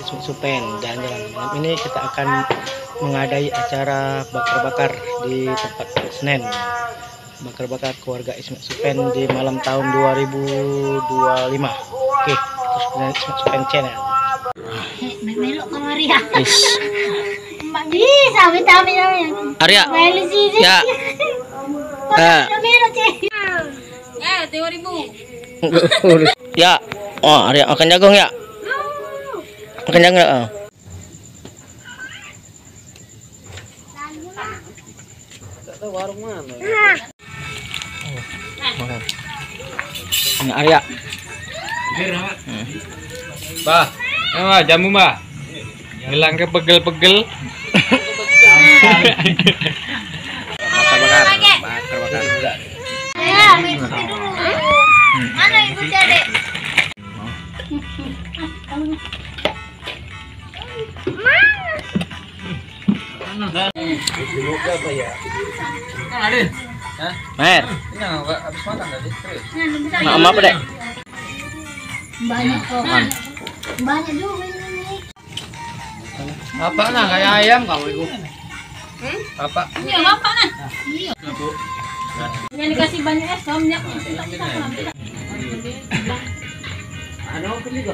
Ismet Supen jalan-jalan. Malam ini kita akan mengadai acara bakar-bakar di tempat Senen. Bakar-bakar keluarga Ismet Supen di malam tahun 2025. Oke, terus dengan Ismet Supen channel. Melok kamari ya. Yes. Mak bisa vitamin Arya. Ya. Melok cek. Ya, 3.000. Ya. Oh, Arya makan jagung ya. Makan jagung ya. Warung mana? Ini Arya. Bah, jamu bah. Hilang ke pegel-pegel. Bakar-bakar. Ya, mesti dulu. Mana ibu cedek? Mer. Habis makan tadi. Mama apa dek? Banyak kok. Banyak juga ini. Apa nah kayak ayam kamu ibu? Apa? Iya, Bapak nah. Iya. Yang dikasih banyak es, minyak. Ano, pili ko?